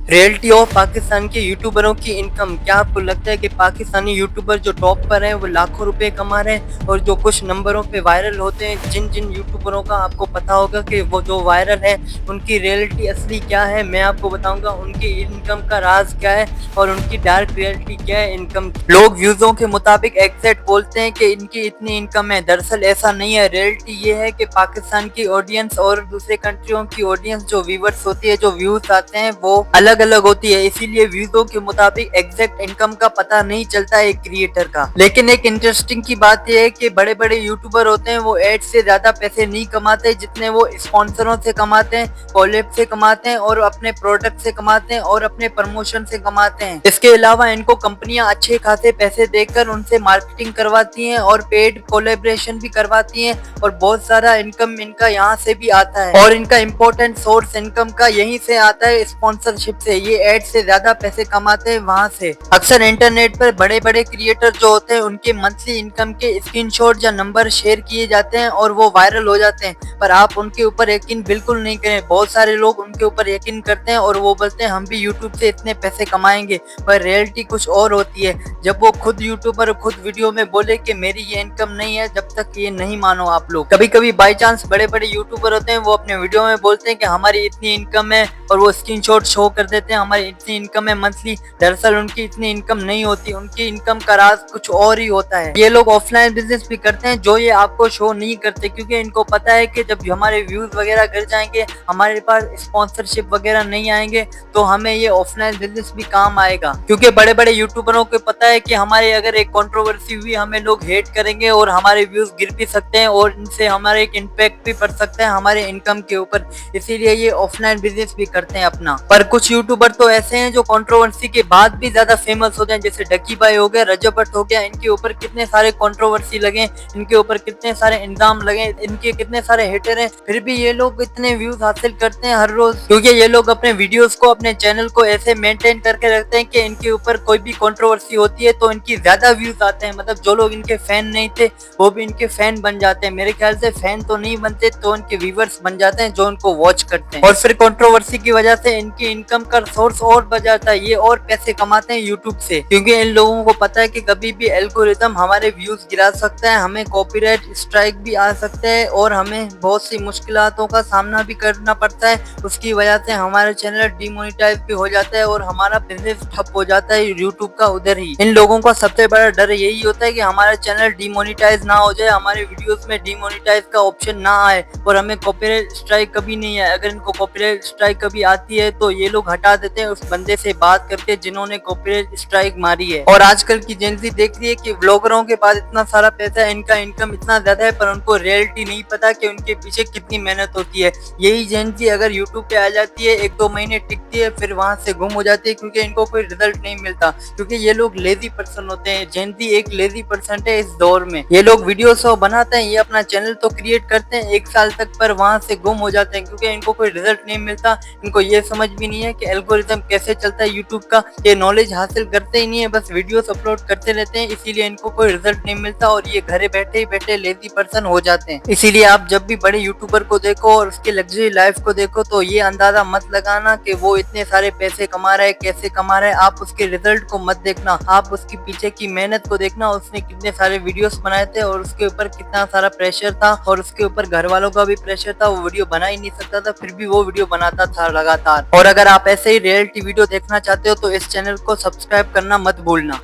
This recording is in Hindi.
रियलिटी ऑफ पाकिस्तान के यूट्यूबरों की इनकम। क्या आपको लगता है कि पाकिस्तानी यूट्यूबर जो टॉप पर हैं वो लाखों रुपए कमा रहे हैं, और जो कुछ नंबरों पे वायरल होते हैं, जिन जिन यूट्यूबरों का आपको पता होगा कि वो जो वायरल है उनकी रियलिटी असली क्या है, मैं आपको बताऊंगा उनकी इनकम का राज क्या है और उनकी डार्क रियलिटी क्या है इनकम। लोग व्यूजों के मुताबिक एग्जैक्ट बोलते हैं कि इनकी इतनी इनकम है, दरअसल ऐसा नहीं है। रियलिटी ये है कि पाकिस्तान की ऑडियंस और दूसरे कंट्रियों की ऑडियंस जो व्यूवर्स होती है, जो व्यूज आते हैं, वो अलग अलग होती है, इसीलिए व्यूजों के मुताबिक एग्जैक्ट इनकम का पता नहीं चलता है एक क्रिएटर का। लेकिन एक इंटरेस्टिंग की बात यह है कि बड़े बड़े यूट्यूबर होते हैं वो एड से ज्यादा पैसे नहीं कमाते जितने वो स्पॉन्सरों से कमाते हैं, कॉलेब से कमाते हैं, और अपने प्रोडक्ट से कमाते हैं, और अपने प्रमोशन से कमाते हैं। इसके अलावा इनको कंपनियां अच्छे खासे पैसे देकर उनसे मार्केटिंग करवाती हैं और पेड कोलेब्रेशन भी करवाती हैं, और बहुत सारा इनकम इनका यहाँ से भी आता है। और इनका इम्पोर्टेंट सोर्स इनकम का यहीं से आता है, स्पॉन्सरशिप से। ये एड से ज्यादा पैसे कमाते हैं वहां से। अक्सर इंटरनेट पर बड़े बड़े क्रिएटर जो होते हैं उनके मंथली इनकम के स्क्रीनशॉट या नंबर शेयर किए जाते हैं और वो वायरल हो जाते हैं, पर आप उनके ऊपर यकीन बिल्कुल नहीं करें। बहुत सारे लोग उनके ऊपर यकीन करते हैं और वो बोलते हैं हम भी यूट्यूब से इतने पैसे कमाएंगे, पर रियलिटी कुछ और होती है। जब वो खुद यूट्यूबर खुद वीडियो में बोले कि मेरी ये इनकम नहीं है, जब तक ये नहीं मानो आप लोग। कभी कभी बाई चांस बड़े बड़े यूट्यूबर होते हैं वो अपने वीडियो में बोलते हैं कि हमारी इतनी इनकम है, और वो स्क्रीनशॉट शो कर देते हैं हमारी इतनी इनकम है मंथली। दरअसल उनकी इतनी इनकम नहीं होती, उनकी इनकम का राज कुछ और ही होता है। ये लोग ऑफलाइन बिजनेस भी करते हैं जो ये आपको शो नहीं करते, क्योंकि इनको पता है कि जब हमारे व्यूज वगैरह गिर जाएंगे, हमारे पास स्पॉन्सरशिप वगैरह नहीं आएंगे, तो हमें ये ऑफलाइन बिजनेस भी काम आएगा। क्योंकि बड़े बड़े यूट्यूबरों को पता है कि हमारे अगर एक कंट्रोवर्सी हुई, हमें लोग हेट करेंगे और हमारे व्यूज गिर भी सकते हैं, और इनसे हमारे एक इम्पैक्ट भी पड़ सकता है हमारे इनकम के ऊपर। इसीलिए ये ऑफलाइन बिजनेस भी करते हैं अपना। पर कुछ यूट्यूबर तो ऐसे हैं जो कंट्रोवर्सी के बाद भी ज्यादा फेमस होते हैं, जैसे डकी भाई हो गया, रजब भट्ट हो गया। इनके ऊपर कितने सारे कंट्रोवर्सी लगे, इनके ऊपर कितने सारे इल्जाम लगे, इनके कितने सारे हेटर हैं, फिर भी ये लोग इतने व्यूज हासिल करते हैं हर रोज, क्योंकि ये लोग अपने वीडियोस को, अपने चैनल को ऐसे मेंटेन करके रखते हैं कि इनके ऊपर कोई भी कंट्रोवर्सी होती है तो इनकी ज्यादा व्यूज आते हैं। मतलब जो लोग इनके फैन नहीं थे वो भी इनके फैन बन जाते हैं। मेरे ख्याल से फैन तो नहीं बनते, तो इनके व्यूवर्स बन जाते हैं जो इनको वॉच करते हैं। और फिर कंट्रोवर्सी की वजह से इनकी इनकम का सोर्स और बढ़ जाता है, ये और पैसे कमाते हैं यूट्यूब से, क्योंकि इन लोगों को पता है कि कभी भी एल्गोरिथम हमारे व्यूज गिरा सकता है, हमें कॉपीराइट स्ट्राइक भी आ सकता है, और हमें बहुत सी मुश्किलातों का सामना भी करना पड़ता है। उसकी वजह से हमारा चैनल डिमोनेटाइज भी हो जाता है और हमारा बिजनेस ठप हो जाता है यूट्यूब का उधर ही। इन लोगों का सबसे बड़ा डर यही होता है कि हमारा चैनल डिमोनेटाइज ना हो जाए, हमारे वीडियोस में डिमोनेटाइज का ऑप्शन ना आए, और हमें कॉपीराइट स्ट्राइक कभी नहीं आए। अगर इनको कॉपीराइट स्ट्राइक कभी आती है तो ये लोग हटा देते हैं उस बंदे से बात करके जिन्होंने कॉपीराइट स्ट्राइक मारी है। और आजकल की जेंजी देख रही है कि व्लॉगरों के पास इतना सारा पैसा है, इनका इनकम इतना ज्यादा है, पर उनको रियलिटी नहीं पता कि उनके पीछे कितनी मेहनत होती है। यही जेंजी अगर यूट्यूब पे आ जाती है, 1-2 महीने टिकती है, फिर वहां से गुम हो जाती है, क्योंकि इनको कोई रिजल्ट नहीं मिलता, क्योंकि ये लोग लेजी पर्सन होते हैं। जेंजी एक लेजी पर्सन है इस दौर में। ये लोग वीडियो शो बनाते हैं, ये अपना चैनल तो क्रिएट करते हैं 1 साल तक, पर वहां से गुम हो जाते हैं, क्योंकि इनको कोई रिजल्ट नहीं मिलता। इनको ये समझ भी नहीं है कि एल्गोरिथम कैसे चलता है यूट्यूब का, ये नॉलेज हासिल करते ही नहीं है, बस वीडियोस अपलोड करते रहते हैं, इसीलिए इनको कोई रिजल्ट नहीं मिलता और ये घरे बैठे ही बैठे लेजी पर्सन हो जाते हैं। इसीलिए आप जब भी बड़े यूट्यूबर को देखो और उसके लग्जरी लाइफ को देखो तो ये अंदाजा मत लगाना कि वो इतने सारे पैसे कमा रहा है, कैसे कमा रहा है। आप उसके रिजल्ट को मत देखना, आप उसके पीछे की मेहनत को देखना। उसने कितने सारे वीडियोस बनाए थे और उसके ऊपर कितना सारा प्रेशर था, और उसके ऊपर घर वालों का भी प्रेशर था, वो वीडियो बना ही नहीं सकता था, फिर भी वो वीडियो बनाता था लगातार। और अगर आप ऐसे ही रियलिटी वीडियो देखना चाहते हो तो इस चैनल को सब्सक्राइब करना मत भूलना।